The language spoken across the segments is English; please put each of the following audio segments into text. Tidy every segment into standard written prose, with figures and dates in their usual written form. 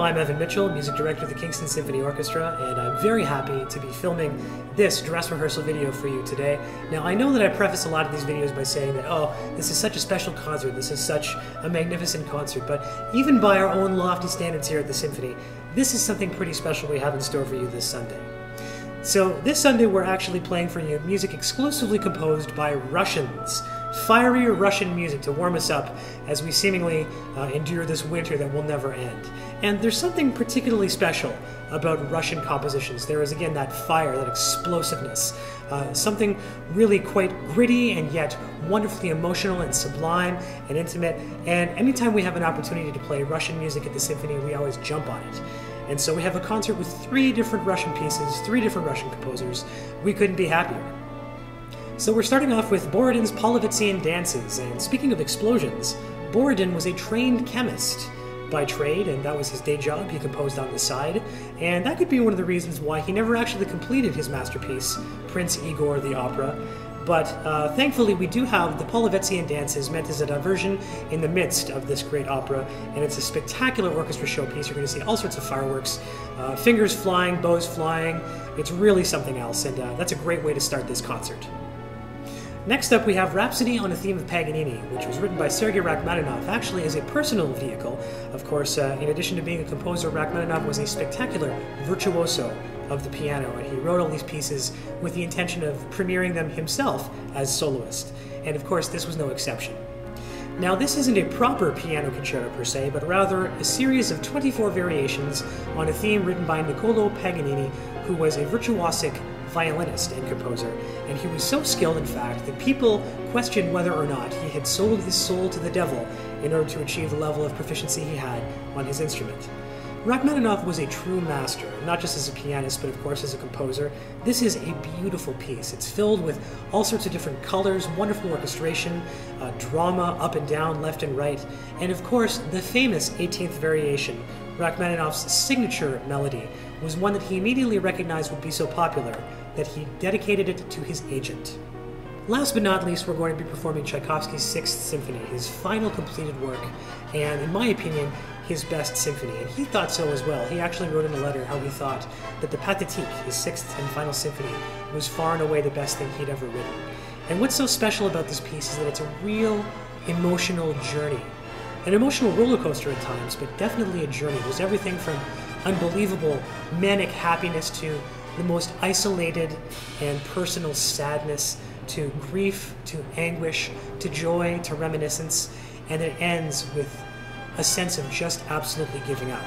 I'm Evan Mitchell, music director of the Kingston Symphony Orchestra, and I'm very happy to be filming this dress rehearsal video for you today. Now, I know that I preface a lot of these videos by saying that, oh, this is such a special concert, this is such a magnificent concert, but even by our own lofty standards here at the Symphony, this is something pretty special we have in store for you this Sunday. So this Sunday we're actually playing for you music exclusively composed by Russians. Fiery Russian music to warm us up as we seemingly endure this winter that will never end. And there's something particularly special about Russian compositions. There is again that fire, that explosiveness, something really quite gritty and yet wonderfully emotional and sublime and intimate. And anytime we have an opportunity to play Russian music at the Symphony, we always jump on it. And so we have a concert with 3 different Russian pieces, 3 different Russian composers. We couldn't be happier. So we're starting off with Borodin's Polovtsian dances, and speaking of explosions, Borodin was a trained chemist by trade, and that was his day job. He composed on the side, and that could be one of the reasons why he never actually completed his masterpiece, Prince Igor the Opera. But thankfully we do have the Polovtsian dances meant as a diversion in the midst of this great opera, and it's a spectacular orchestra showpiece. You're going to see all sorts of fireworks, fingers flying, bows flying. It's really something else, and that's a great way to start this concert. Next up, we have Rhapsody on a Theme of Paganini, which was written by Sergei Rachmaninoff, actually as a personal vehicle. Of course, in addition to being a composer, Rachmaninoff was a spectacular virtuoso of the piano, and he wrote all these pieces with the intention of premiering them himself as soloist. And of course, this was no exception. Now, this isn't a proper piano concerto per se, but rather a series of 24 variations on a theme written by Niccolò Paganini, who was a virtuosic violinist and composer, and he was so skilled, in fact, that people questioned whether or not he had sold his soul to the devil in order to achieve the level of proficiency he had on his instrument. Rachmaninoff was a true master, not just as a pianist, but of course as a composer. This is a beautiful piece. It's filled with all sorts of different colors, wonderful orchestration, drama up and down, left and right, and of course the famous 18th variation, Rachmaninoff's signature melody, was one that he immediately recognized would be so popular that he dedicated it to his agent. Last but not least, we're going to be performing Tchaikovsky's 6th Symphony, his final completed work, and in my opinion, his best symphony, and he thought so as well. He actually wrote in a letter how he thought that the Pathétique, his 6th and final symphony, was far and away the best thing he'd ever written. And what's so special about this piece is that it's a real emotional journey. An emotional roller coaster at times, but definitely a journey. There's everything from unbelievable manic happiness to the most isolated and personal sadness, to grief, to anguish, to joy, to reminiscence, and it ends with a sense of just absolutely giving up.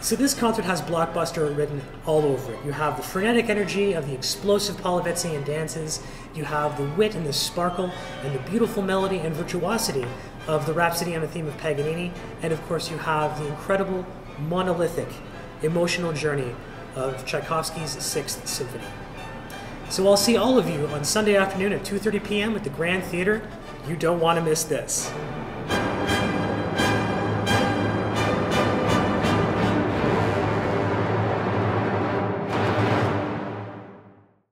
So this concert has blockbuster written all over it. You have the frenetic energy of the explosive Polovtsian dances, you have the wit and the sparkle and the beautiful melody and virtuosity of the Rhapsody on a Theme of Paganini, and of course you have the incredible, monolithic, emotional journey of Tchaikovsky's 6th Symphony. So I'll see all of you on Sunday afternoon at 2:30 p.m. at the Grand Theater. You don't want to miss this.